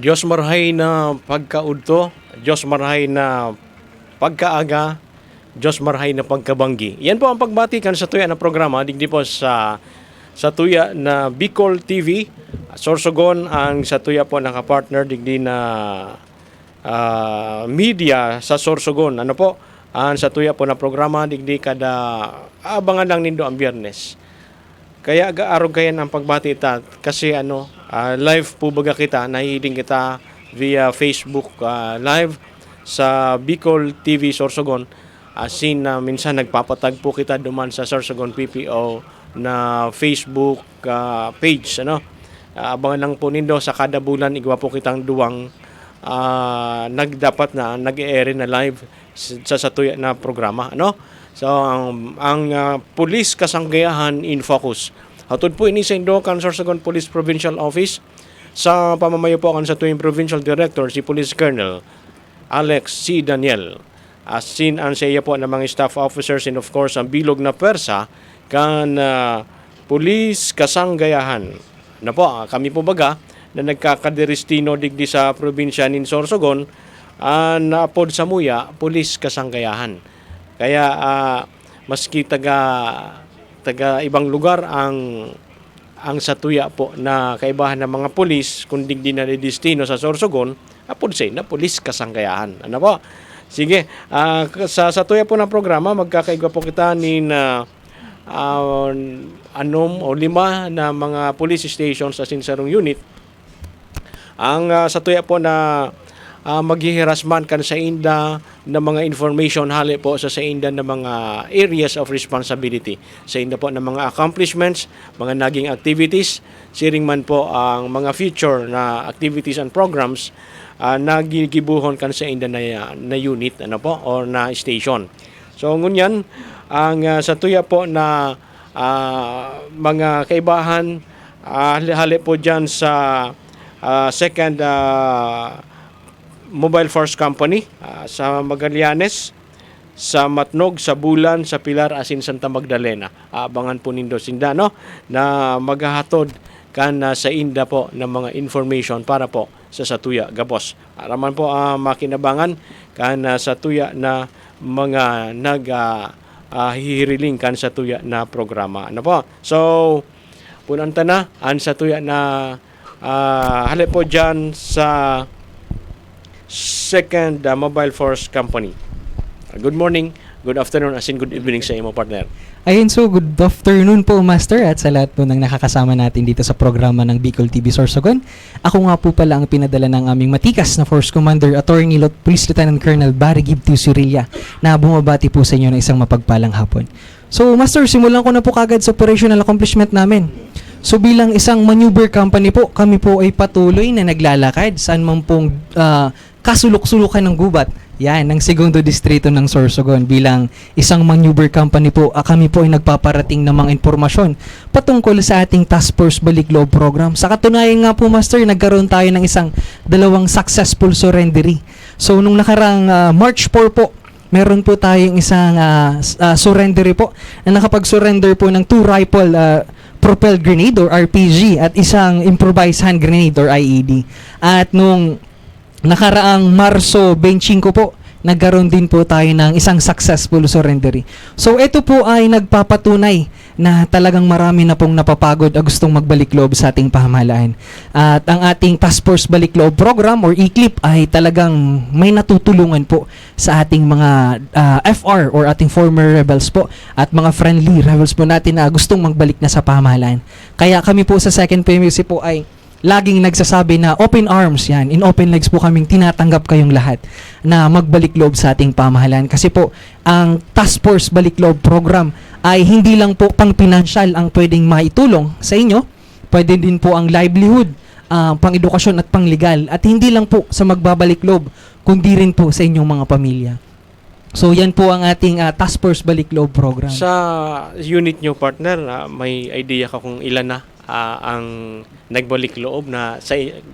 Diyos marahay na pagkaudto, Diyos marahay na pagkaaga, Diyos marahay na pagkabanggi. Yan po ang pagbatikan sa tuya na programa, digdi po sa tuya na Bicol TV. Sorsogon ang sa tuya po nakapartner digdi na media sa Sorsogon. Ano po? Ang sa tuya po na programa digdi kada abangan lang nindo ang Biyernes. Kaya arog kayan ang pagbati ta kasi live po baga kita, nahihiling kita via Facebook live sa Bicol TV Sorsogon. Asin na minsan nagpapatag po kita duman sa Sorsogon PPO na Facebook page. Abangan lang po nindo sa kada bulan igwa po kitang duwang nagdapat na nag-e-air na live sa satuya na programa. So ang Police Kasanggayahan in Focus. Hatod po ini sa Indo kan Sorsogon Police Provincial Office sa pamamayo po kan sa tuwing Provincial Director si Police Colonel Alex C. Daniel. Asin ang sa iya po ng mga staff officers and of course ang bilog na persa kan Police Kasanggayahan. Kami po baga na nagkakadiristino digdi sa probinsya nin Sorsogon naapod sa muya Police Kasanggayahan. Kaya maski taga ibang lugar ang satuya po na kaibahan ng mga pulis kung digdi na destino sa Sorsogon apod say na Police Kasanggayahan. Sige, sa satuya po ng programa magkakaigwa po kita ni lima na mga police stations sa Sinsarong unit. Ang satuya po na maghihirasman kan sa inda ng mga information hali po sa inda ng mga areas of responsibility. Sa inda po ng mga accomplishments, mga naging activities, siring man po ang mga future na activities and programs nagigibuhon kan sa inda na unit or na station. So ngunyan ang satuya po na mga kaibahan hali po dyan sa second Mobile Force Company sa Magallanes, sa Matnog, sa Bulan, sa Pilar, asin Santa Magdalena. Abangan po nindo sinda na maghahatod kan sa inda po ng mga information para po sa satuya gabos. Araman po makinabangan kan sa tuya na mga hihiriling kan sa tuya na programa. So punanta na ang sa tuya na hali po dyan sa second Mobile Force Company. Good morning, good afternoon, asin good evening sa imo partner. Ayun, so good afternoon po Master at sa lahat po ng nakakasama natin dito sa programa ng Bicol TV Sorsogon. Ako nga po pala ang pinadala ng aming matikas na Force Commander Attorney Police Lieutenant Colonel Barry Gibtiu Surilla na bumabati po sa inyo ng isang mapagpalang hapon. So Master, simulan ko na po kagad sa operational accomplishment namin. So bilang isang maneuver company po, kami po ay patuloy na naglalakad saan man pong kasulok-sulukan ng gubat. Yan, ng segundo distrito ng Sorsogon. Bilang isang maneuver company po, kami po ay nagpaparating ng mga impormasyon patungkol sa ating Task Force Balik Loob program. Sa katunayan nga po Master, nagkaroon tayo ng dalawang successful surrendery. So nung nakarang March 4 po, meron po tayong isang surrendery po na nakapag-surrender po ng 2 rifle propelled grenade or RPG at isang improvised hand grenade or IED. At nung nakaraang Marso 25 po, nagkaroon din po tayo ng isang successful surrendery. So ito po ay nagpapatunay na talagang marami na pong napapagod at gustong magbalik loob sa ating pamahalaan. At ang ating Task Force Balik Loob program or ECLIP ay talagang may natutulungan po sa ating mga FR or ating former rebels po at mga friendly rebels po natin na gustong magbalik na sa pamahalaan. Kaya kami po sa 2nd PMUC po ay laging nagsasabi na open arms yan. In open legs po kaming tinatanggap kayong lahat na magbalik loob sa ating pamahalaan. Kasi po, ang Task Force Balik Loob program ay hindi lang po pang pinansyal ang pwedeng maitulong sa inyo. Pwede din po ang livelihood, pang edukasyon at pang legal. At hindi lang po sa magbabalik loob, kundi rin po sa inyong mga pamilya. So yan po ang ating Task Force Balik Loob program. Sa unit nyo partner, may idea ka kung ilan na ang nagbalik loob na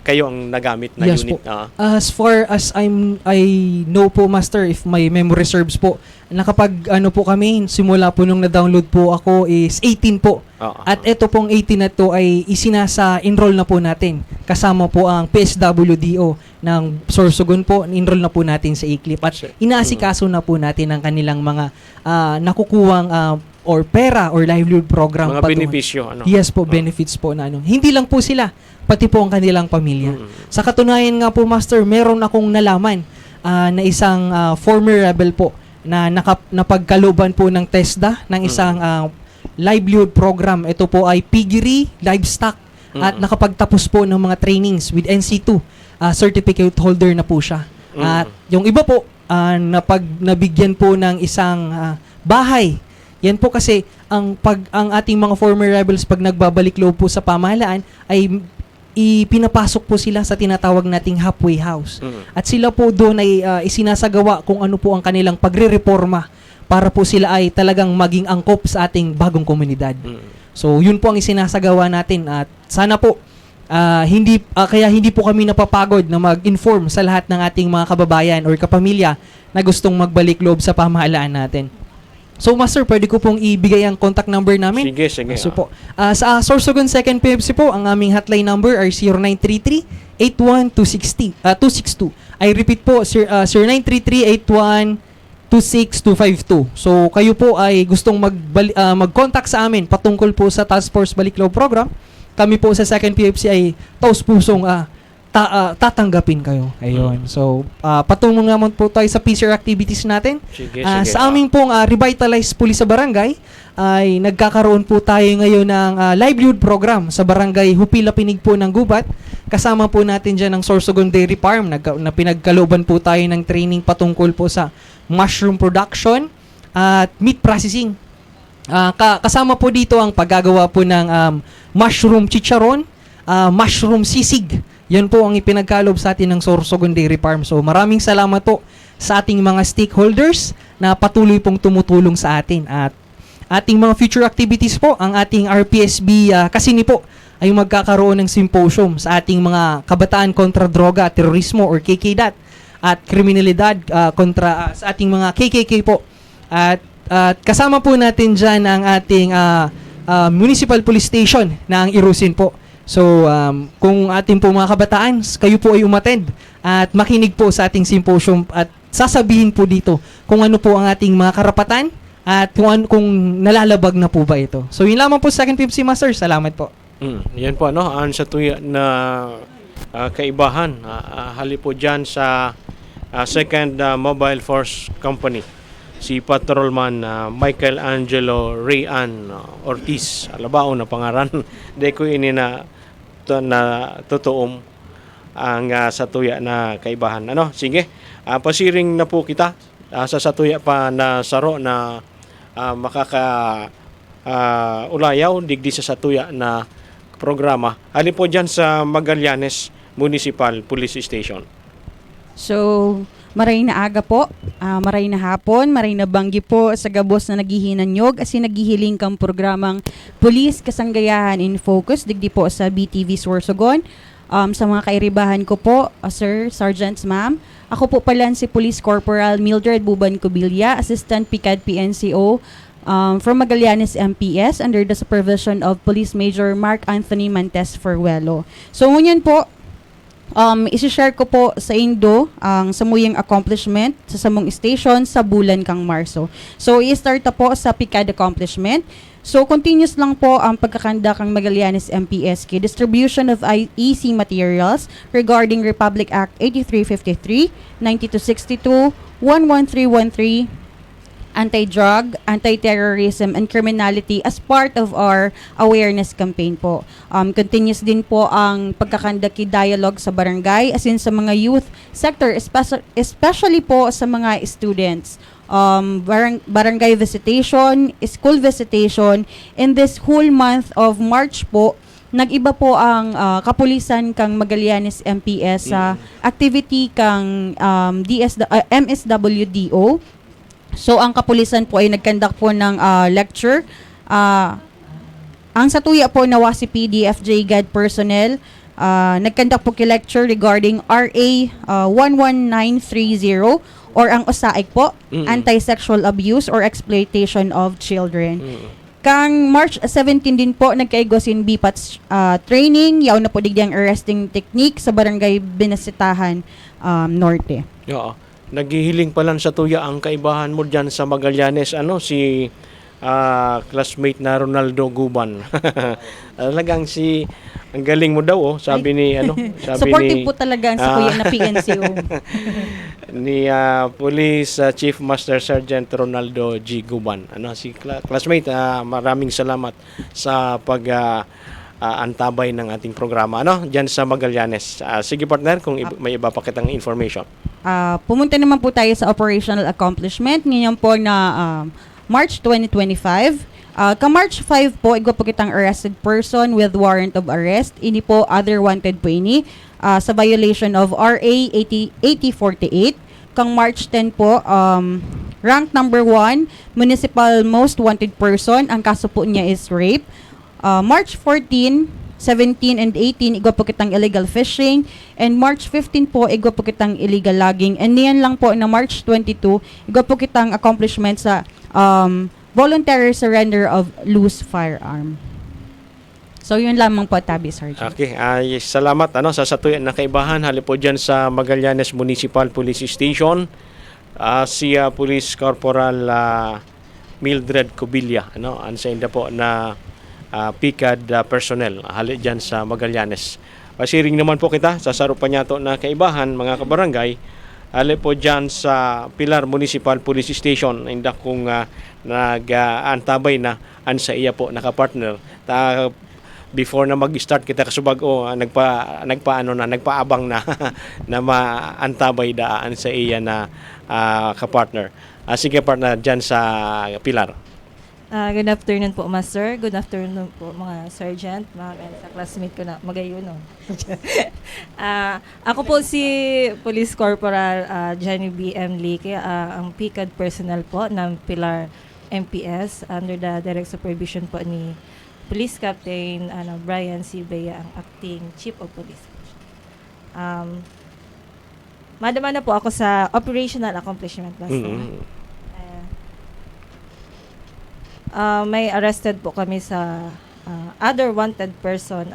kayo ang nagamit na Yes unit. po. As far as I know po, Master, if my memory serves po, nakapag ano po kami, simula po nung na-download po ako is 18 po. At ito pong 18 na to ay enroll na po natin. Kasama po ang PSWDO ng Sorsogon po, enroll na po natin sa ECLIP. At inaasikaso na po natin ang kanilang mga nakukuwang or pera or livelihood program. Mga benepisyo. Yes po, benefits po na ano. Hindi lang po sila, pati po ang kanilang pamilya. Sa katunayan nga po, Master, meron akong nalaman na isang former rebel po na napagkaluban po ng TESDA ng isang livelihood program. Ito po ay piggery, livestock, at nakapagtapos po ng mga trainings with NC2. Certificate holder na po siya. At yung iba po, nabigyan po ng isang bahay. Yan po kasi ang ating mga former rebels pag nagbabalik loob po sa pamahalaan ay ipinapasok po sila sa tinatawag nating halfway house. At sila po doon ay isinasagawa kung ano po ang kanilang pagre-reforma para po sila ay talagang maging angkop sa ating bagong komunidad. So yun po ang isinasagawa natin at sana po kaya hindi po kami napapagod na mag-inform sa lahat ng ating mga kababayan or kapamilya na gustong magbalik loob sa pamahalaan natin. So, Master, pwede ko pong ibigay ang contact number namin. Sige. So po, sa Sorsogon 2nd PFC po, ang aming hotline number ay 0933-81262. I repeat po, 0933-8126252. So, kayo po ay gustong mag-contact sa amin patungkol po sa Task Force Balikloob Program. Kami po sa 2nd PFC ay taus-pusong tatanggapin kayo. Ayun. So, patungo naman po tayo sa PCR activities natin. Sige. Sa aming pong Revitalize Police sa Barangay, ay nagkakaroon po tayo ngayon ng livelihood program sa Barangay Hupila Pinig po ng Gubat. Kasama po natin dyan ang Sorsogon Dairy Farm na pinagkalooban po tayo ng training patungkol po sa mushroom production at meat processing. Kasama po dito ang paggagawa po ng mushroom chicharon, mushroom sisig. Yan po ang ipinagkalob sa atin ng Sorsogon Dairy Farm. So maraming salamat po sa ating mga stakeholders na patuloy pong tumutulong sa atin. At ating mga future activities po, ang ating RPSB Kasini po ay magkakaroon ng symposium sa ating mga kabataan kontra droga at terorismo or KKDAT at kriminalidad kontra sa ating mga KKK po. At kasama po natin dyan ang ating Municipal Police Station na ang Irusin po. So, kung ating po mga kabataan, kayo po ay umattend at makinig po sa ating symposium at sasabihin po dito kung ano po ang ating mga karapatan at kung nalalabag na po ba ito. So, yun lamang po sa 2nd PFC, Master. Salamat po. Yan po, ang sa tuya na kaibahan. Hali po dyan sa 2nd Mobile Force Company. Si Patrolman Michael Angelo Rayan Ortiz. Alabao na pangaran. Di ko ini na tutuom ang satuya na kaibahan. Sige. Pasiring na po kita sa satuya pa na saro na ulayaw digdi sa satuya na programa. Hali po dyan sa Magallanes Municipal Police Station. So, maray na aga po, maray na hapon, maray na banggi po sa gabos na naghihinanyog asin naghihiling kang programang Police Kasanggayahan in Focus digdi po sa BTV Sorsogon. Sa mga kairibahan ko po, Sir, Sergeants, Ma'am, ako po pala si Police Corporal Mildred Buban Cubilla, Assistant PICAD PNCO from Magallanes MPS under the supervision of Police Major Mark Anthony Mantes Ferruelo. So, ngunyan po, isi-share ko po sa Indo ang samuyang accomplishment sa samong station sa bulan kang Marso. So, i-start na po sa PICAD accomplishment. So, continuous lang po ang pagkakanda kang Magallanes MPSK distribution of EC materials regarding Republic Act 8353, 9262, 11313, anti-drug, anti-terrorism, and criminality as part of our awareness campaign po. Continuous din po ang pagkakandaki dialogue sa barangay as in sa mga youth sector, especially po sa mga students. Barangay visitation, school visitation, in this whole month of March po, nag-iba po ang kapulisan kang Magallanes MPS sa activity kang MSWDO. So, ang kapulisan po ay nag-conduct po ng lecture Ang sa tuya po na WASI PDFJ GAD personnel, nagkandak po ki lecture regarding RA 11930 or ang USAIC po, Anti-Sexual Abuse or Exploitation of Children. Kang March 17 din po, nagkaigosin BPATS training, yaw na po digdang arresting technique sa Barangay Binasitahan Norte. Oo. Naghihiling pa lang sa tuya ang kaibahan mo dyan sa Magallanes. Si classmate na Ronaldo Guban. Talagang ang galing mo daw, sabi ni sabi Supportive ni po talaga ang sa kuya na PNCO. ni Police Chief Master Sergeant Ronaldo G. Guban. Si classmate, maraming salamat sa antabay ng ating programa diyan sa Magallanes. Sige partner, kung may iba pa kitang information. Pumunta naman po tayo sa operational accomplishment ngayon po na March 2025. Ka-March 5 po, igwa po kitang arrested person with warrant of arrest. Ini po, other wanted po ini sa violation of RA 8048. Kang March 10 po, rank number 1, municipal most wanted person. Ang kaso po niya is rape. March 14, 17 and 18, igwa po kitang illegal fishing. And March 15 po, igwa po kitang illegal logging. And niyan lang po na March 22, igwa po kitang accomplishment sa voluntary surrender of loose firearm. So, yun lamang po, Tabi Sergeant. Okay, salamat sa satuyan na kaibahan. Hali po dyan sa Magallanes Municipal Police Station. Si Police Corporal Mildred Cobilla, ansa inda po na PICAD personnel. Hali dyan sa Magallanes. Pasiring naman po kita sa sarupan niya to na kaibahan, mga kabarangay. Hali po dyan sa Pilar Municipal Police Station. Inda kung nag-antabay na ansa iya po nakapartner. Before na mag-start kita kasubag nagpaabang na na maantabay daan sa iya na kapartner. Sige partner dyan sa Pilar. Good afternoon po, Master. Good afternoon po, mga sergeant, mga sa classmate ko na magayon. Ako po si Police Corporal Johnny B. M. Lique, ang PICAD personnel po ng Pilar MPS under the direct supervision po ni Police Captain Brian C. Bea, ang acting Chief of Police. Madama na po ako sa operational accomplishment, Master. May arrested po kami sa other wanted person.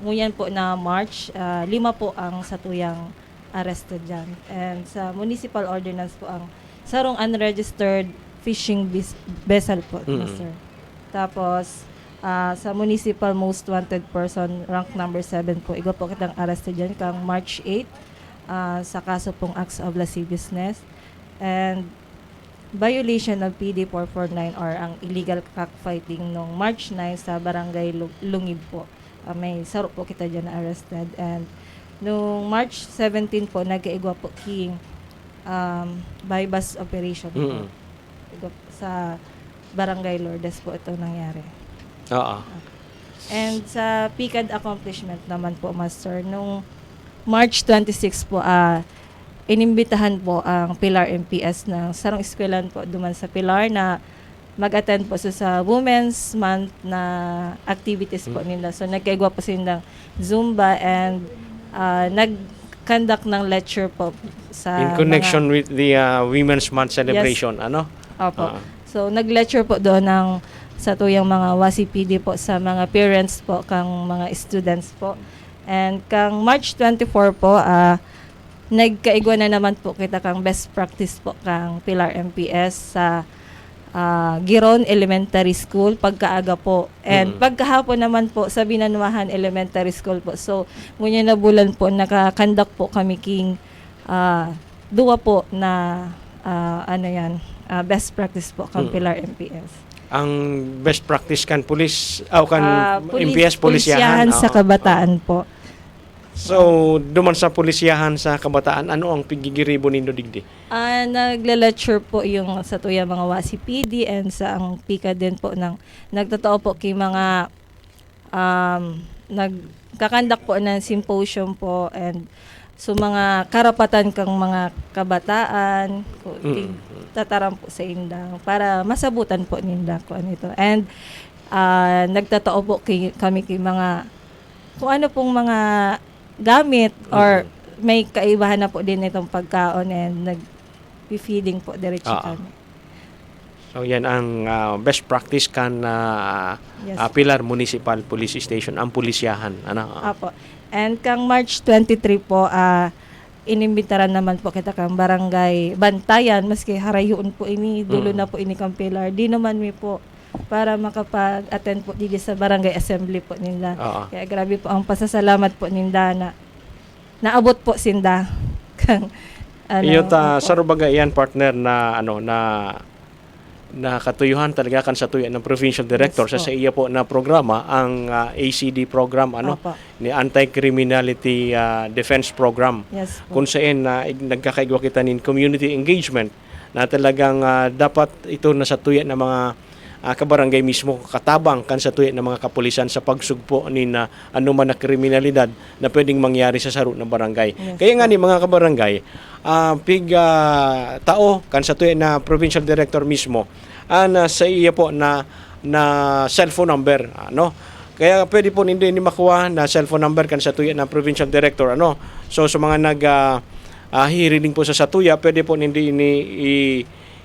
Nguyan po na March, 5 po ang satuyang arrested dyan. And sa municipal ordinance po ang sarong unregistered fishing vessel po, Master. Tapos, sa municipal most wanted person, rank number 7 po, igo po kitang arrested dyan kang March 8 sa kaso pong acts of lasciviousness. And violation of PD 449 or ang illegal cockfighting noong March 9 sa Barangay Lungib po. May saro po kita dyan na arrested. And noong March 17 po, nag-iigwa po king bypass operation po. Sa Barangay Lourdes po ito nangyari. And sa PICAD accomplishment naman po, Master, noong March 26 po, inimbitahan po ang Pilar MPS ng sarong eskwelahan po duman sa Pilar na mag-attend po sa Women's Month na activities po nila. So nagkaigwa po sila ng Zumba and nag-conduct ng lecture po sa in connection with the Women's Month celebration, Opo. So nag-lecture po doon ng sa tuyang mga WASI-PD po sa mga parents po kang mga students po. And kang March 24 po, nagkaigwa na naman po kita kang best practice po kang Pilar MPS sa Giron Elementary School pagkaaga po. And pagkahapon naman po sa Binanuahan Elementary School po. So, ngunya na bulan po, nakakandak po kami king duwa po na best practice po kang Pilar MPS. Ang best practice kan police, MPS pulisyahan sa kabataan po. So, duman sa pulisyahan sa kabataan, ano ang pigigiribo nindo digdi? Nagla-lecture po yung sa tuya mga WASI PD and sa ang PICA din po ng nagtotoo po kay mga nagkakandak po ng symposium po and so mga karapatan kang mga kabataan tataram po sa indang para masabutan po ninda ko nito. And nagtatao po kami kay mga kung ano pong mga gamit or may kaibahan na po din itong pagkaon and nag-feeding po diretso kami. So yan ang best practice kan Yes. Pilar Municipal Police Station, ang pulisyahan. Ano? Apo. And kang March 23 po, inimbitaran naman po kita kang barangay Bantayan, maski harayon po ini, dulo na po ini kang Pilar. Di naman mi po para makapag-attend po dito sa barangay assembly po ninda. Kaya grabe po ang pasasalamat po ninda na naabot po sinda. Kang, Iyo sa rubaga yan partner na katuyuhan talaga kan sa tuya ng provincial director Yes, sa iya po na programa ang ACD program Opo. ni Anti-Criminality Defense Program Yes po. kung saan nagkakaigwa kita nin community engagement na talagang dapat ito na sa tuya ng mga kabarangay mismo katabang kan sa tuya ng mga kapulisan sa pagsugpo ni na anuman na kriminalidad na pwedeng mangyari sa saro ng barangay. Yes, Kaya nga ni mga kabarangay tao kan sa tuya na provincial director mismo sa iya po na cellphone number kaya pwede po hindi ni makuha na cellphone number kan sa tuya na provincial director so sa mga hiriling po sa tuya pwede po hindi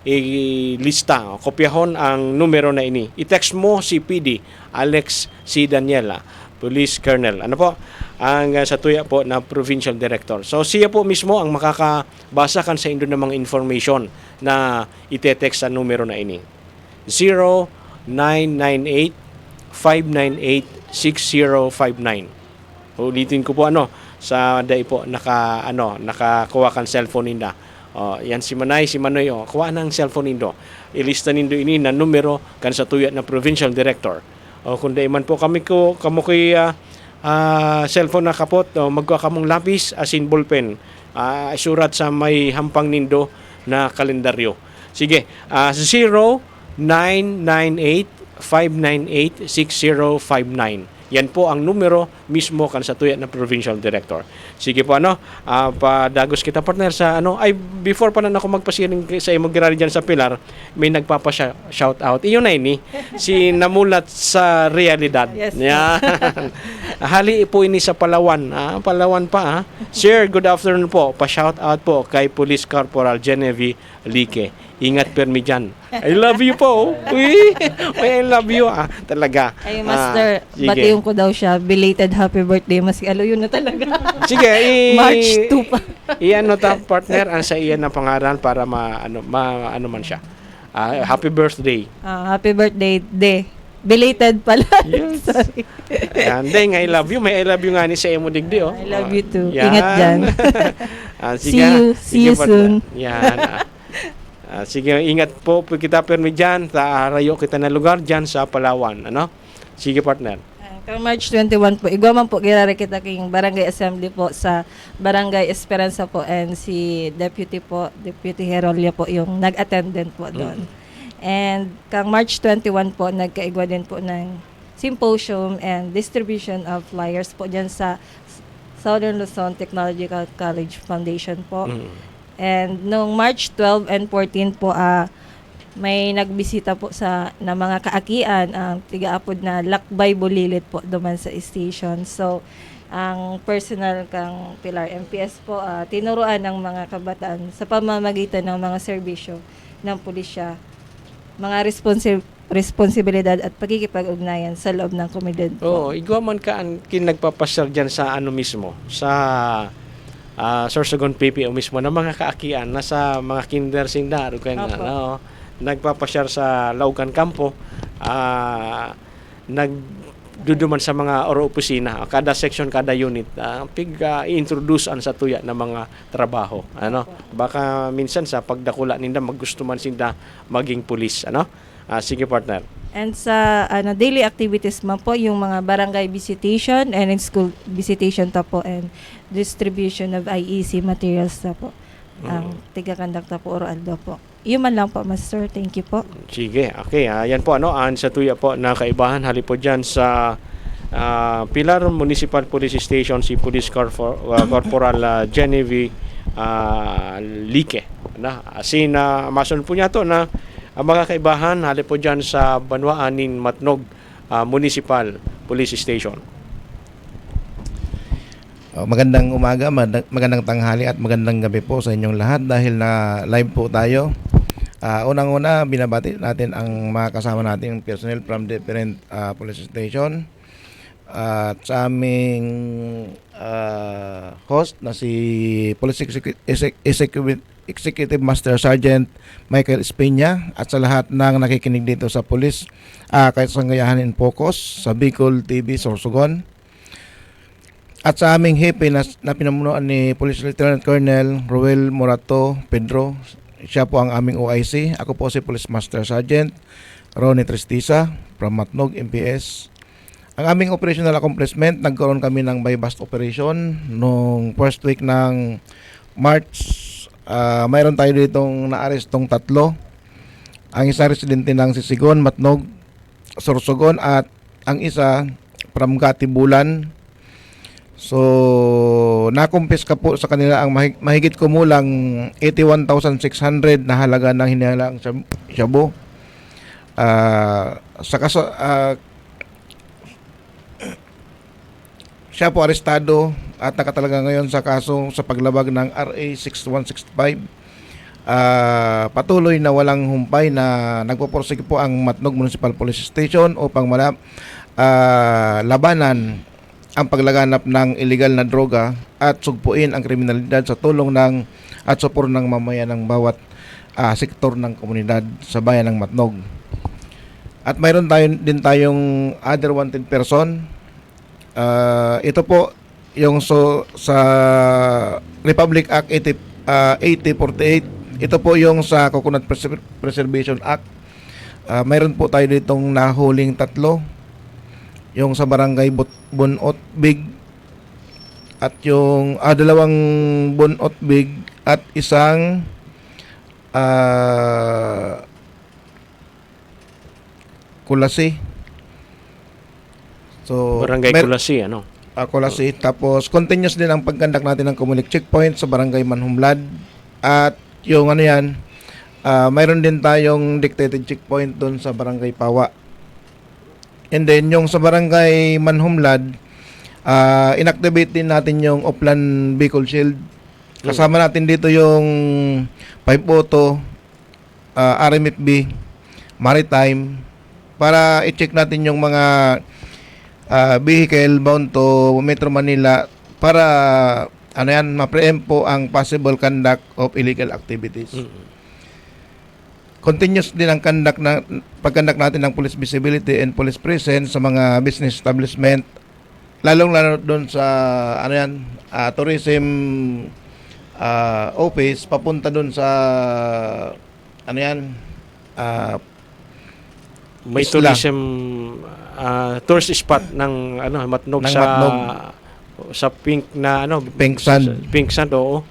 ilista, kopyahon ang numero na ini. I-text mo si PD, Alex C. Daniela, Police Colonel. Ang sa tuya po na Provincial Director. So siya po mismo ang makakabasa kan sa indo ng mga information na ite-text sa numero na ini. 0998-598-6059. Ulitin ko po sa day po nakakuha kan cellphone ninda. Yan si Manoy, kuha ng cellphone nindo. Ilista nindo ini na numero kan sa tuya na provincial director. Kung di man po kamo ko'y cellphone na kapot, magkuha kamong lapis asin ballpen. Isurat sa may hampang nindo na kalendaryo. Sige, 0998-598-6059. Yan po ang numero mismo kan sa tuya ng provincial director. Sige po padagos kita partner sa before pa na ako magpasiring sa imo girari diyan sa Pilar, may nagpapa-shout out. Iyon na ini si namulat sa realidad. Yes. Yan. Hali po ini sa Palawan. Palawan pa. Sir, good afternoon po. Pa-shout out po kay Police Corporal Genevieve Lique. Ingat permi dyan. I love you po. Uy, I love you talaga. Ay, Master, sige. batiyon ko daw siya. Belated happy birthday. Maski yun na talaga. Sige, March 2 pa. Iyan partner ang sa iyan na pangalan para ano man siya. Happy birthday. Happy birthday day. Belated pala. Yes. Sorry. And then, I love you. May I love you nga ni sa imo digdi. I love you too. Yan. Ingat dyan. Sige, See you soon. Yan. Sige, ingat po kita permi dyan sa arayo kita na lugar dyan sa Palawan. Sige, partner. Kang March 21 po, igwaman po girari kita king barangay assembly po sa Barangay Esperanza po and si Deputy Herolia po yung nag-attendant po doon. And kang March 21 po, nagkaigwa din po ng symposium and distribution of flyers po dyan sa Southern Luzon Technological College Foundation po. And noong March 12 and 14 po, may nagbisita po na mga kaakian ang tigaapod na Lakbay Bulilit po duman sa station. So, ang personal kang Pilar MPS po, tinuruan ng mga kabataan sa pamamagitan ng mga serbisyo ng pulisya, mga responsibilidad at pagkikipag-ugnayan sa loob ng komunidad po. Igwa man ka ang kinagpapasyal dyan sa mismo, sa Sorsogon PPO mismo na mga kaakian nasa mga kinder sindaro kayo nagpapasyar sa Laucan Campo nagduduman sa mga opisina kada section kada unit i-introduce an sa tuya na mga trabaho baka minsan sa pagdakula ninda maggusto man sinda maging pulis sige partner. And sa daily activities man po, yung mga barangay visitation and school visitation ta po and distribution of IEC materials ta po. Ang tiga-kandakta po Oraldo po. Yun man lang po, Master. Thank you po. Sige, okay. Yan po, an sa tuya po na kaibahan. Hali po dyan sa Pilar Municipal Police Station, si Police Corporal Genevieve Lique. Masun po niya to na ang mga kaibahan, hali po dyan sa Banwaanin Matnog, Municipal Police Station. Magandang umaga, magandang tanghali at magandang gabi po sa inyong lahat dahil na live po tayo. Unang-una, binabati natin ang mga kasama nating personnel from different police station. At sa aming host na si Police Executive Master Sergeant Michael Espina at sa lahat ng nakikinig dito sa Police Kasanggayahan in Focus sa Bicol TV Sorsogon. At sa aming hepe na pinamunuan ni Police Lieutenant Colonel Roel Morato Pedro, siya po ang aming OIC. Ako po si Police Master Sergeant Ronnie Tristisa from Matnog, MPS. Ang aming operational accomplishment, nagkaroon kami ng buy-bust operation noong first week ng March. Mayroon tayo ditong na-arrestong 3. Ang isa residente ng Sisigon, Matnog, Sorsogon at ang isa from Katibulan. So, nakumpiska po sa kanila ang mahigit kumulang 81,600 na halaga ng hinihalang shabu. Siya po arestado at nakatalaga ngayon sa kaso sa paglabag ng RA 6165. Patuloy na walang humpay na nagpoporsige po ang Matnog Municipal Police Station upang labanan ang paglaganap ng illegal na droga at sugpuin ang kriminalidad sa tulong ng at supor ng mamayan ng bawat sektor ng komunidad sa bayan ng Matnog. At mayroon din tayong other wanted person. Ito po yung sa Republic Act 8048. Ito po yung sa Coconut Preservation Act. Mayroon po tayo ditong nahuling 3. Yung sa barangay Bunot Big at yung 2 Bunot Big at isang Kulasi. So Barangay Kulasi, ano? Kulasi. Tapos continuous din ang pagkandak natin ng community checkpoint sa barangay Manhumlad at yung mayroon din tayong dictated checkpoint doon sa barangay Pawa. And then, yung sa barangay Manhumlad, inactivate din natin yung Oplan Bicol Shield. Kasama natin dito yung 5 Auto, RMFB, Maritime, para i-check natin yung mga vehicle bound to Metro Manila para ma-preempt po ang possible conduct of illegal activities. Continuous din ang pagkandak natin ng police visibility and police presence sa mga business establishment, lalong-lalo doon sa tourism office papunta doon sa May isla. tourism tourist spot ng Matnog Ng sa Matnog. sa pink na Pink Sand. Pink Sand, oo.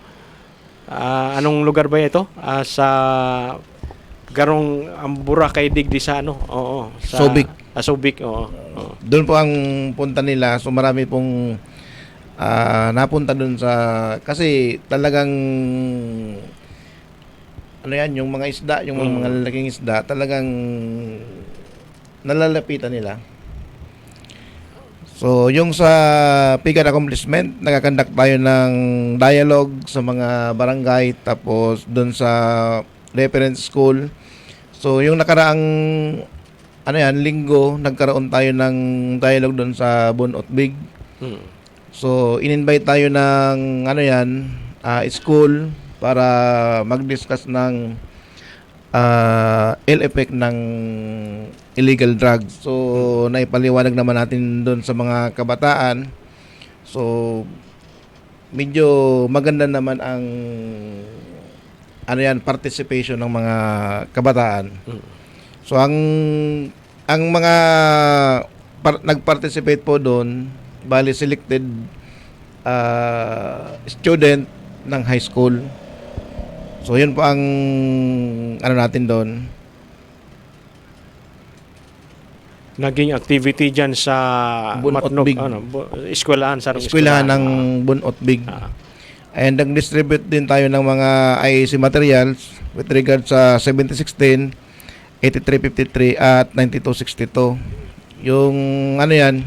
Anong lugar ba ito? Sa Garong Ambura kay Digdi sa oo, sa Subic. Subic, oo. Oo. Doon po ang punta nila. So marami pong napunta doon kasi talagang yung mga isda, yung mga lalaking isda, talagang nalalapitan nila. So, yung sa Pigan Accomplishment, nagkakandak tayo ng dialogue sa mga barangay, tapos doon sa reference school. So, yung nakaraang linggo, nagkaroon tayo ng dialogue doon sa Bunot Big. So, in-invite tayo ng school para mag-discuss ng ill effect ng illegal drugs. So, naipaliwanag naman natin doon sa mga kabataan. So, medyo maganda naman ang participation ng mga kabataan. So, ang mga nag-participate po doon, bali selected student ng high school. So, yun po ang natin doon. Naging activity dyan sa Bunot Matnog, Big. eskwelahan sa Eskwelahan ng Bunot Big. And nag-distribute din tayo ng mga IAC materials with regard sa 7016, 8353 at 9262. Yung ano yan,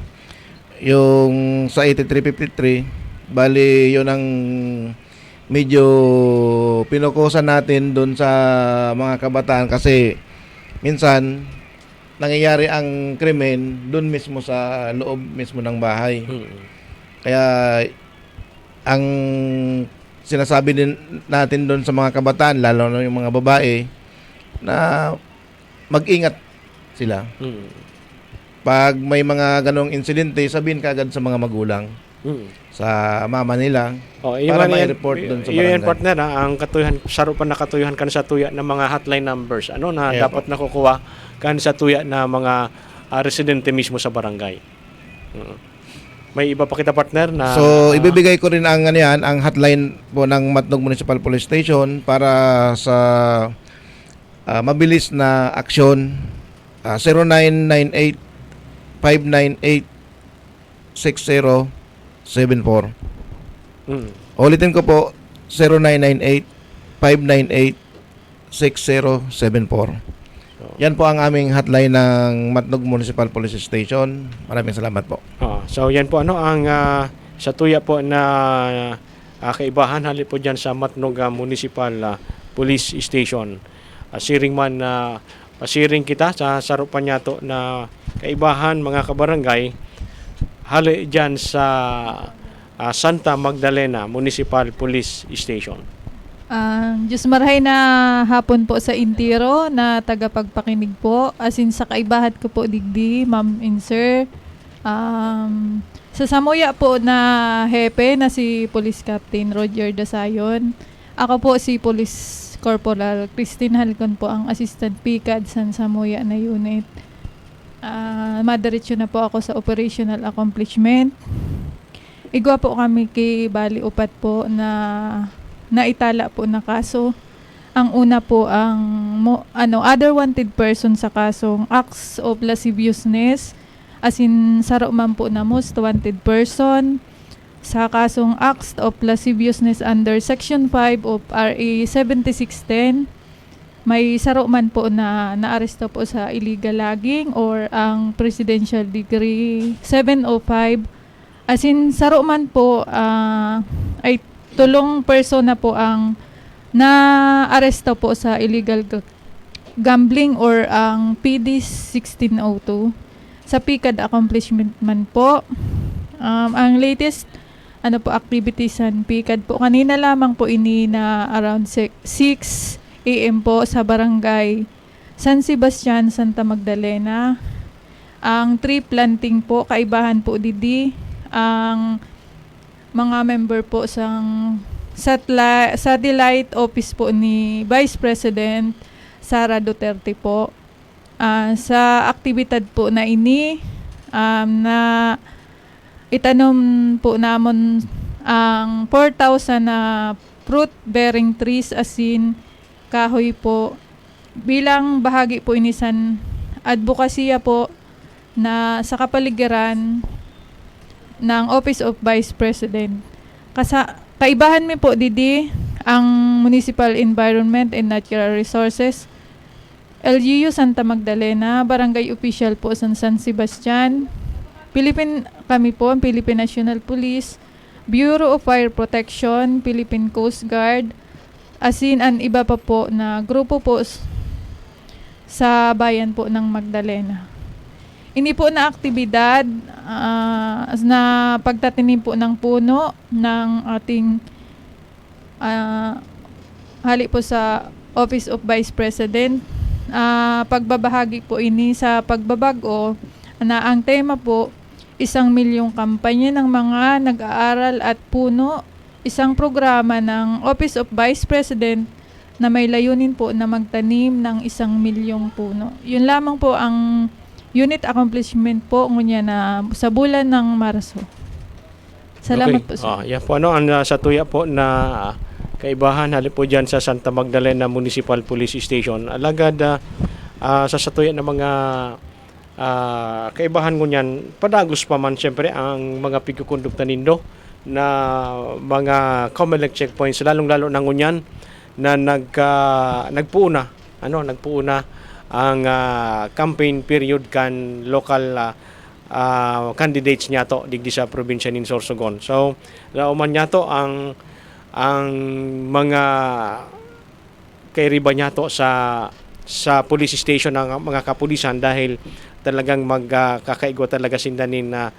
yung sa 8353, bali yun ang medyo pinukusan natin doon sa mga kabataan kasi minsan nangyayari ang krimen doon mismo sa loob mismo ng bahay. Kaya ang sinasabi din natin doon sa mga kabataan, lalo na yung mga babae, na mag-ingat sila. Pag may mga ganong insidente, sabihin kaagad sa mga magulang, sa mama nila, para may report doon sa Yun barangay. partner, ang katuyhan, sarupan na katuyhan kan sa tuya ng mga hotline numbers, ano na Yeah, dapat nakukuha kan sa tuya na mga residente mismo sa barangay. May iba pa kita partner na So, ibibigay ko rin ang ano yan, ang hotline po ng Matnog Municipal Police Station para sa mabilis na aksyon. 0998-598-6074. Ulitin ko po, 0998-598-6074. Yan po ang aming hotline ng Matnog Municipal Police Station. Maraming salamat po. So yan po ano ang sa tuya po na kaibahan hali po diyan sa Matnog Municipal Police Station. Siring man pasiring kita sa sarupan niya to na kaibahan mga kabarangay hali diyan sa Santa Magdalena Municipal Police Station. Diyos marahay na hapon po sa Intiro na tagapagpakinig po. As in sa kaibahan ko po digdi, ma'am and sir. Sa Samoya po na hepe na si Police Captain Roger Dasayon. Ako po si Police Corporal Christine Halcon po ang Assistant PCAD sa Samoya na unit. Madiretso na po ako sa operational accomplishment. Igwa po kami kay Bali Upat po na naitala po na kaso. Ang una po ang other wanted person sa kasong acts of lasciviousness, as in saro man po na most wanted person sa kasong acts of lasciviousness under section 5 of RA 7610. May saro man po na naaresto po sa illegal logging or ang presidential decree 705, as in saro man po ay tulong persona po ang na-aresto po sa illegal gambling or ang PD 1602. Sa PCAD accomplishment man po, ang latest activities ng PCAD po, kanina lamang po ini na around 6 AM po sa barangay San Sebastian, Santa Magdalena. Ang tree planting po, kaibahan po didi, ang mga member po sang satellite office po ni Vice President Sara Duterte po. Sa aktibidad po na ini, na itanom po namon ang 4,000 na fruit-bearing trees, as in kahoy po. Bilang bahagi po inisan advokasya po na sa kapaligiran ng Office of Vice President. Kaibahan mi po didi ang Municipal Environment and Natural Resources, LGU Santa Magdalena, Barangay Official po sa San Sebastian, kami po, ang Philippine National Police, Bureau of Fire Protection, Philippine Coast Guard, as in an iba pa po na grupo po sa bayan po ng Magdalena. Ini po na aktibidad na pagtatanim po ng puno ng ating hali po sa Office of Vice President. Pagbabahagi po ini sa pagbabago na ang tema po, 1 milyong kampanya ng mga nag-aaral at puno, isang programa ng Office of Vice President na may layunin po na magtanim ng 1 milyong puno. Yun lamang po ang unit accomplishment po ngunya na sa bulan ng Marso. Salamat po, sir. Yan po ang sa tuya po na kaibahan hali po dyan sa Santa Magdalena Municipal Police Station. Alagad sa tuya na mga kaibahan ngunyan, padagos pa man siyempre ang mga pagkukondukta nindo na mga COMELEC checkpoints, lalong-lalo na ngunyan na nagpuuna campaign period kan local candidates niya to digdi sa probinsya nin Sorsogon. So lauman niya to ang mga kairiba niya to sa police station ng mga kapulisan dahil talagang magkakaigwa talaga sindanin na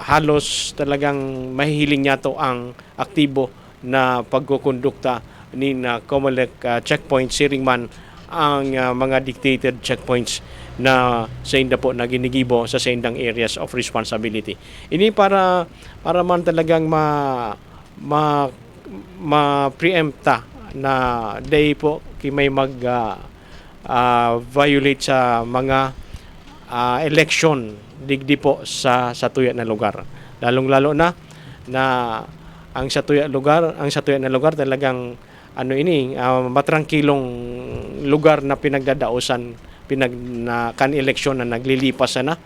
halos talagang mahihiling niya to ang aktibo na pagkukondukta ni Comelec checkpoint siringman ang mga dictated checkpoints na sa inda po na ginigibo sa indang areas of responsibility. Ini para man talagang ma-preempta na day po may violate sa mga election digdi po sa tuya na lugar. Lalong-lalo na ang sa tuya na lugar talagang matrangkilong lugar na pinagdadaosan kan eleksyon na naglilipas na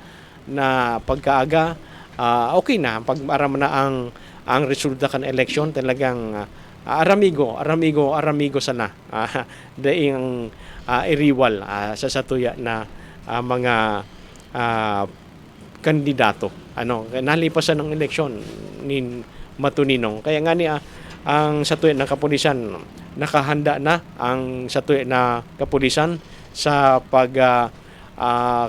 pagkaaga okay na pag aram na ang resulta kan eleksyon talagang aramigo sana daing iriwal sa satuya na mga kandidato nalipasan ng eleksyon nin matuninong kaya nga ni ang satuya ng kapulisan nakahanda na ang satuya na kapulisan sa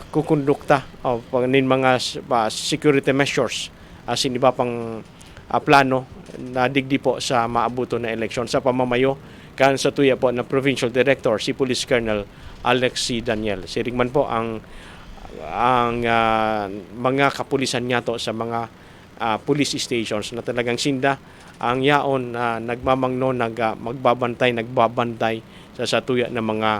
kukundukta o nin mga security measures as iba pang plano na digdi po sa maabuto na eleksyon sa pamamayo kan sa tuya po na Provincial Director si Police Colonel Alex C. Daniel. Sirigman po ang mga kapulisan niya to sa mga police stations na talagang sinda ang yaon na nagmamangno magbabantay sa tuya ng mga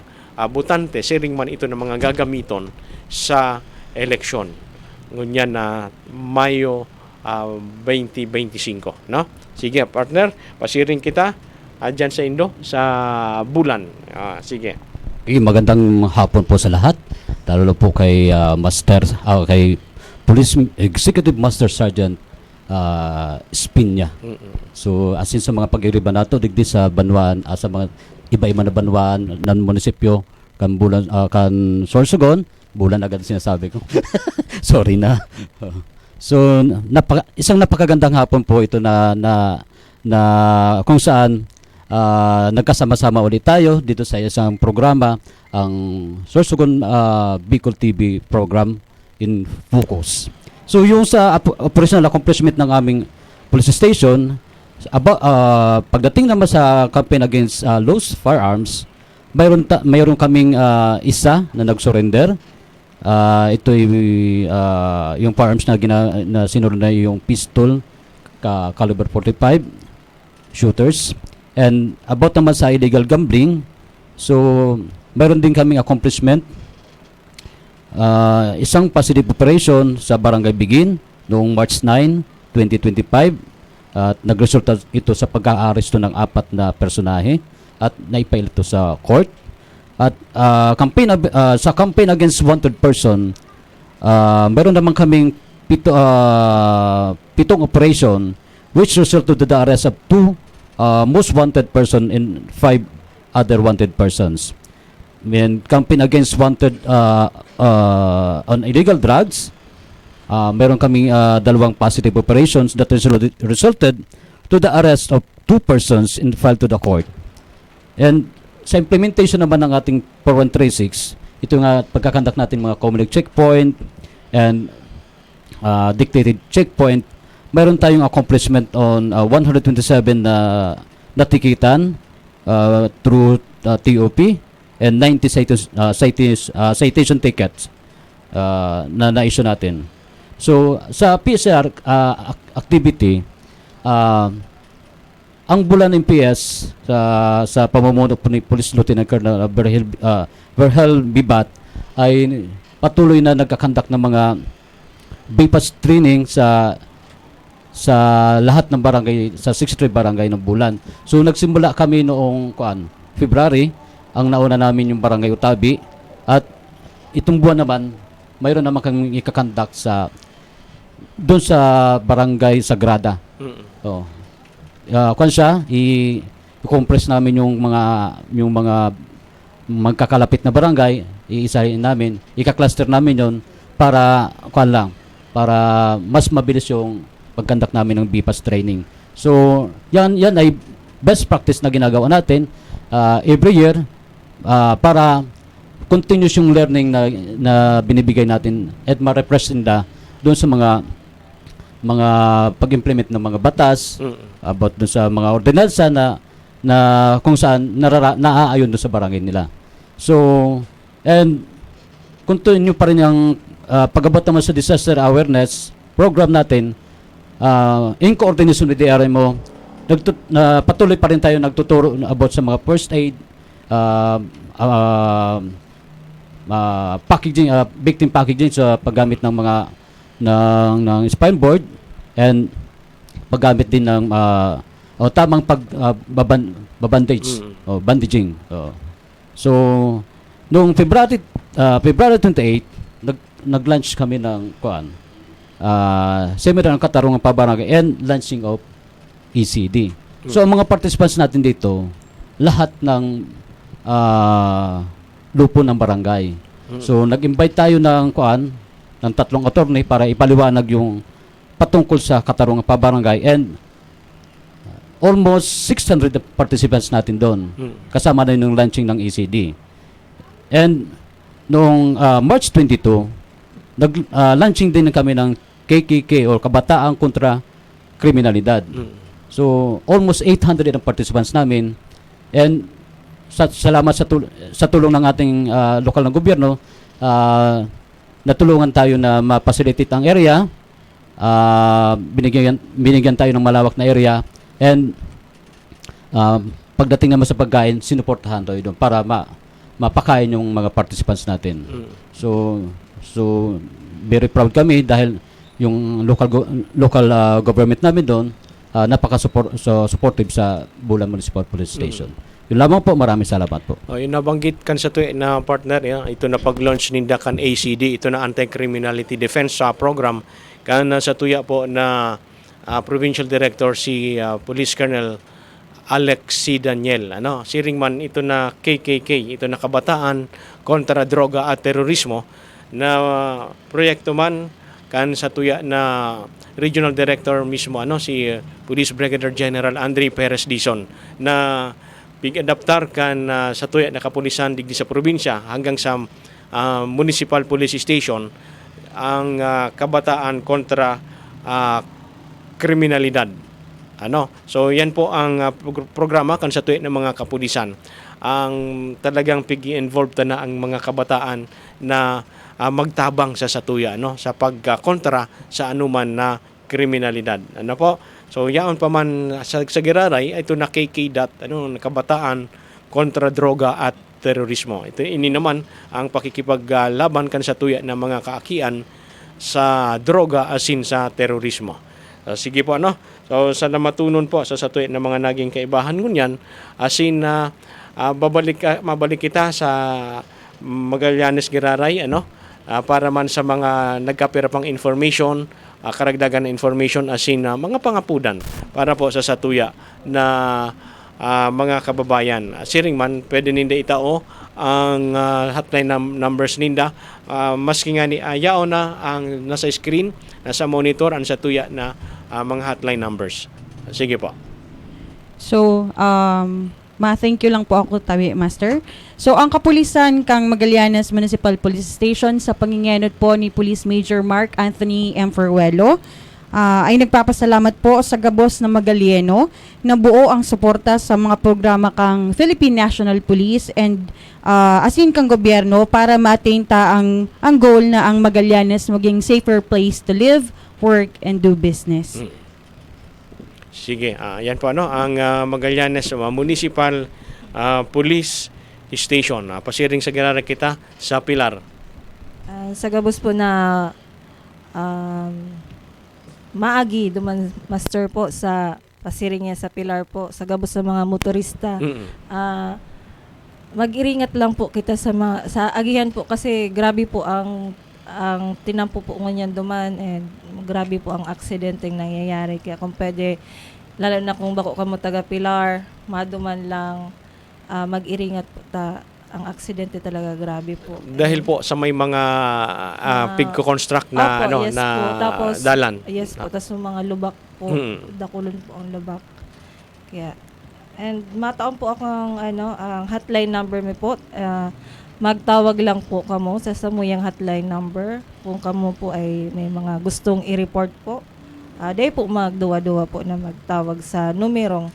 butante siringman ito ng mga gagamiton sa eleksyon ngunyan na Mayo 2025 no. Sige partner, pasiring kita dyan sa Indo sa bulan. Sige. Magandang hapon po sa lahat. Lalo na po kay kay Police Executive Master Sergeant Spinya. So asin sa mga pag-iriba nato digdi sa Banwan sa mga iba-iba na Banwan ng munisipyo kan bulan kan Sorsogon, bulan agad sinasabi ko. Sorry na. So isang napakagandang hapon po ito na kung saan nagkasama-sama ulit tayo dito sa isang programa ang Sorsogon Bicol TV program in focus. So yung sa operational accomplishment ng aming police station pagdating naman sa campaign against loose firearms, mayroon kaming isa na nag-surrender. Ito yung firearms na sinurrender yung pistol caliber 45 shooters. And about naman sa illegal gambling, so mayroon din kaming accomplishment. Isang positive operation sa Barangay Bigin noong March 9, 2025 at nagresulta ito sa pag-aaresto ng 4 na personahe at naipail ito sa court. At sa campaign against wanted person, meron naman kaming 7 operation which resulted to the arrest of 2 most wanted person and 5 other wanted persons. And campaign against wanted on illegal drugs, meron kaming 2 positive operations that resulted to the arrest of 2 persons and filed to the court. And sa implementation naman ng ating 4136, ito nga pagkakandak natin mga Comelec checkpoint and dictated checkpoint, mayroon tayong accomplishment on 127 na natikitan through TOP and 90 citation tickets na na-issue natin. So sa PSR activity, ang bulan ng PS sa pamumuno po ni Police Lieutenant Colonel Verhel Bibat ay patuloy na nagkakandak ng mga BPAS training sa lahat ng barangay, sa 63 barangay ng bulan. So nagsimula kami noong February, ang nauna namin yung Barangay Utabi, at itong buwan naman mayroon naman kang ikakandak doon sa Barangay Sagrada. I-compress namin yung mga magkakalapit na barangay, iisahin namin, ika-cluster namin yon para para mas mabilis yung pagkandak namin ng BPAS training. So, yan ay best practice na ginagawa natin every year para continuous yung learning na binibigay natin at ma-represent doon sa mga pag-implement ng mga batas about doon sa mga ordinansa na kung saan naaayon doon sa barangay nila. So, and continue pa rin yung pag-abot naman sa disaster awareness program natin in coordination with the RMO. Patuloy pa rin tayo nagtuturo about sa mga first aid, packaging, victim packaging sa paggamit ng mga ng spine board and paggamit din ng tamang babandage o bandaging. So noong February 28 nag-launch kami ng seminar ng katarungang pabarangay and launching of ECD. So ang mga participants natin dito lahat ng lupo ng barangay. So nag-invite tayo ng 3 attorney para ipaliwanag yung patungkol sa katarungang pabarangay and almost 600 participants natin doon. Kasama na yung launching ng ECD. And noong March 22, launching din kami ng KKK or Kabataan Kontra Kriminalidad. So almost 800 ang participants namin and salamat sa tulong ng ating lokal na gobyerno, natulungan tayo na ma-facilitate ang area. Binigyan tayo ng malawak na area and pagdating naman sa pagkain, sinuportahan tayo doon para mapakain yung mga participants natin. So very proud kami dahil yung local government namin doon napaka-supportive sa Bulan Municipal Police Station. Yun lamang po, maraming salamat po. Yung nabanggit kan sa tuwi na partner, ito na pag-launch ninda kan ACD, ito na Anti-Criminality Defense Program, kan sa tuya po na Provincial Director si Police Colonel Alex C. Daniel. Siring man ito na KKK, ito na Kabataan Kontra Droga at Terorismo na proyekto man kan sa tuya na Regional Director mismo si Police Brigadier General Andre Perez Dizon na big-adaptar kan sa tuya na kapulisan digdi sa probinsya hanggang sa Municipal Police Station ang kabataan kontra kriminalidad. So yan po ang programa kan sa tuya ng mga kapulisan. Ang talagang pig-involved na ang mga kabataan na magtabang sa satuya sa pagkontra sa anuman na kriminalidad. Po? So yaon pa man sa Giraray, ito na KK Kabataan Kontra Droga at Terorismo. Ito ini naman ang pakikipaglaban kan sa tuya ng mga kaakian sa droga asin sa terorismo. Sige po So sa namatunon po sa tuya ng mga naging kaibahan ngunyan asin na mabalik kita sa Magallanes Giraray para man sa mga nagkapira pang information, karagdagan na information asin mga pangapudan para po sa satuya na mga kababayan. Siring man, pwede ninda itao ang hotline numbers ninda. Maski nga ni yao na ang nasa screen, nasa monitor, ang satuya na mga hotline numbers. Sige po. So, thank you lang po ako, Tawi Master. So, ang kapulisan kang Magallanes Municipal Police Station sa pangingenod po ni Police Major Mark Anthony M. Ferruelo ay nagpapasalamat po sa gabos na Magalieno na buo ang suporta sa mga programa kang Philippine National Police and asin kang gobyerno para ma-attain ta ang goal na ang Magallanes maging safer place to live, work, and do business. Sige, yan po ang Magallanes Municipal Police Station. Pasiring sa Giraray kita sa Pilar. Sa gabos po na maagi duman master po sa pasiring niya sa Pilar po sa gabos sa mga motorista. Mag-iringat lang po kita sa agihan po kasi grabe po ang tinampo po ngunyan duman and grabe po ang aksidenteng nangyayari kaya kung pwede lalo na kung bako ka mo taga Pilar maduman lang mag-iringat po ta ang aksidente talaga grabe po. Dahil po sa may mga pigko-construct na Opo, yes na po. Tapos, dalan. Yes po, tapos yung mga lubak po, dakulon po ang lubak. Kaya, and mataon po akong ang hotline number mi po. Magtawag lang po kamo sa samuyang hotline number kung kamo po ay may mga gustong i-report po. Dahil po magduwa-duwa po na magtawag sa numerong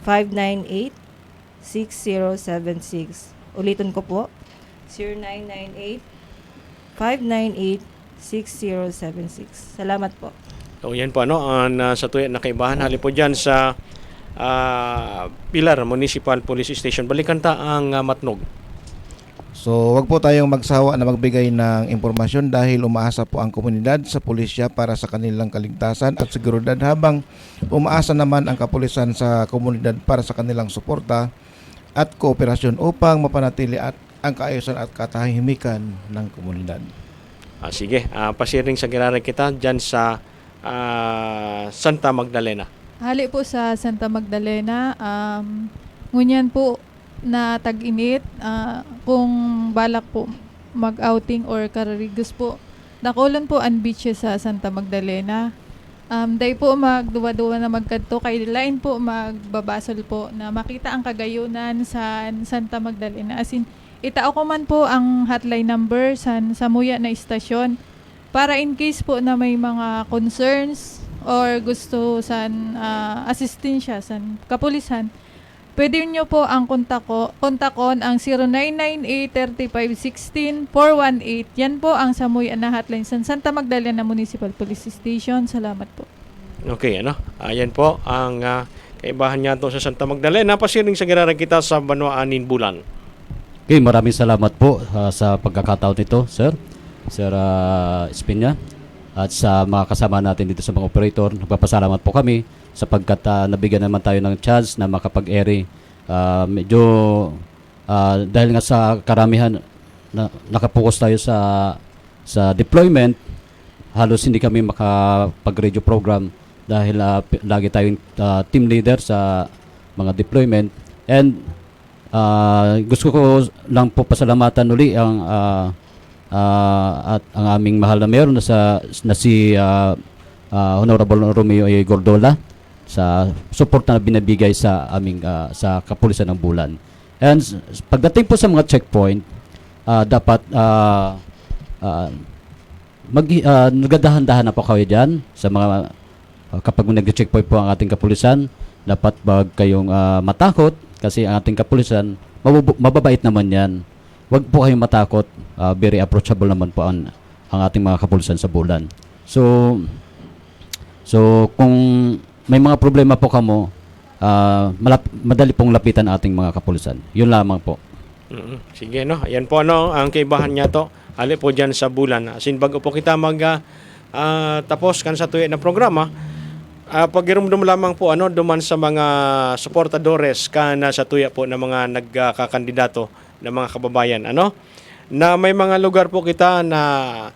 0998-598-6076. Ulitin ko po, 0998-598-6076. Salamat po. So yan po sa tuya na kaibahan hali po dyan sa Pilar Municipal Police Station. Balikan ta ang matnog. So, wag po tayong magsawa na magbigay ng impormasyon dahil umaasa po ang komunidad sa pulisya para sa kanilang kaligtasan at seguridad, habang umaasa naman ang kapulisan sa komunidad para sa kanilang suporta at kooperasyon upang mapanatili at ang kaayusan at katahimikan ng komunidad. Sige, pasiring sa ginara kita dyan sa Santa Magdalena. Hali po sa Santa Magdalena, ngunyan po na tag-init, kung balak po mag-outing or kararigos po, dakulon po ang beaches sa Santa Magdalena. Day po magduwa-duwa na magkadto, kay lain po magbabasol po na makita ang kagayunan sa Santa Magdalena. As in, itao ko man po ang hotline number sa Samuya na istasyon para in case po na may mga concerns or gusto sa asistensya sa kapulisan, pwede nyo po ang kontakon ang 0998-3516-418. Yan po ang Samuya na hotline sa Santa Magdalena Municipal Police Station. Salamat po. Okay, ayan po ang kaibahan niya to sa Santa Magdalena. Pasiring sa ginara kita sa Banwaanin Bulan. Okay, maraming salamat po sa pagkakataon nito, Sir Espina, at sa mga kasama natin dito sa mga operator. Nagpapasalamat po kami sapagkat nabigyan naman tayo ng chance na makapag-eri. Medyo dahil nga sa karamihan na nakapokus tayo sa deployment, halos hindi kami makapag-radio program dahil lagi tayong team leader sa mga deployment. And gusto ko lang po pasalamatan uli at ang aming mahal na mayor na si Honorable Romeo A. Gordola sa support na binabigay sa aming sa kapulisan ng Bulan. And pagdating po sa mga checkpoint, dapat nagdahan-dahan na po kayo dyan sa mga kapag nag-checkpoint po ang ating kapulisan. Dapat wag kayong matakot kasi ang ating kapulisan mababait naman yan. Wag po kayong matakot, very approachable naman po ang ating mga kapulisan sa Bulan. So kung may mga problema po kamo, madali pong lapitan ating mga kapulisan. Yun lamang po. Sige, ayan po ang kaibahan niya to. Ali po dyan sa Bulan. Asin bago po kita tapos kan sa tuyo na programa, pagirumdum lamang po duman sa mga suportadores kana sa tuya po na mga nagkakandidato na mga kababayan na may mga lugar po kita na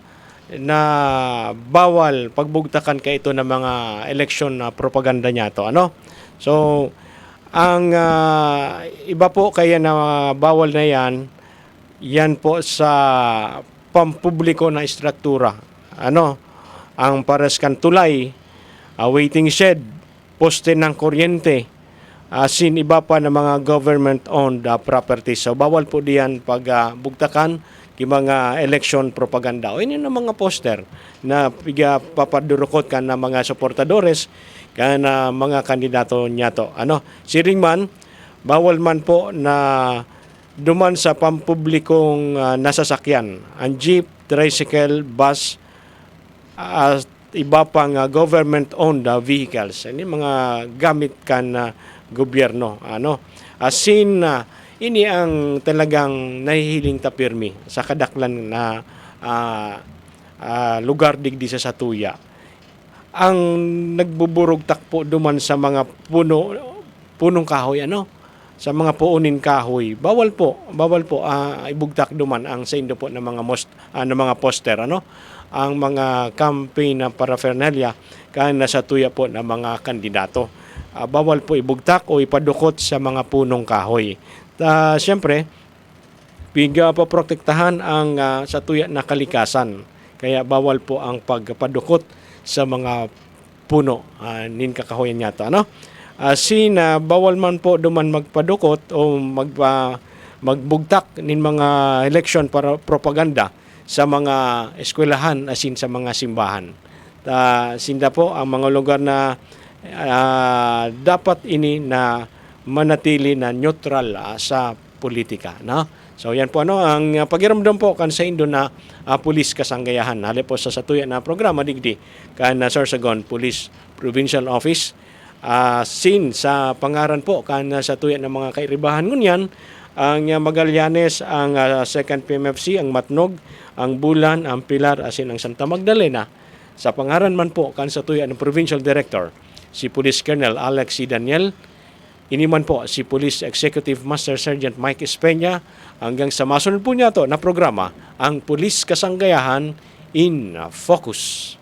bawal pagbugtakan kay ito ng mga election na propaganda niya to so ang iba po kaya na bawal na yan po sa pampubliko na struktura ang pares kan tulay, waiting shed, poste ng kuryente, sin iba pa ng mga government-owned properties. So, bawal po diyan pag bugtakan ki mga election propaganda. O yun ang mga poster na papadurukot ka na mga suportadores ka na mga kandidato niya to. Siring man, bawal man po na duman sa pampublikong nasasakyan. Ang jeep, tricycle, bus, iba pang government-owned vehicles. Ini mga gamit kan gobyerno. Asin ini ang talagang nahihiling tapirmi sa kadaklan na lugar digdi sa Satuya. Ang nagbuburog takpo duman sa mga punong kahoy sa mga puunin kahoy. Bawal po ibugtak duman ang sa indo po ng mga poster ang mga campaign na paraphernalia kan sa tuya po ng mga kandidato. bawal po ibugtak o ipadukot sa mga punong kahoy. Siyempre, paprotektahan ang sa tuya na kalikasan. Kaya bawal po ang pagpadukot sa mga puno nin kakahoyan yata, no? Bawal man po duman magpadukot o magbugtak nin mga election para propaganda sa mga eskwelahan asin sa mga simbahan. Sinda po ang mga lugar na dapat ini na manatili na neutral sa politika, no? So yan po ang pagiramdam po kan sa Indo na pulis kasanggayahan. Hali po sa satuya na programa digdi kan Sorsogon Police Provincial Office. Sa pangaran po kan sa tuya ng mga kairibahan ngunyan, ang Magallanes, ang 2nd PMFC, ang Matnog, ang Bulan, ang Pilar, asin ang Santa Magdalena. Sa pangaran man po kan sa tuya ng Provincial Director, si Police Colonel Alex C. Daniel, iniman po si Police Executive Master Sergeant Mike Espeña, hanggang sa masunod po niya to na programa, ang Police Kasanggayahan in Focus.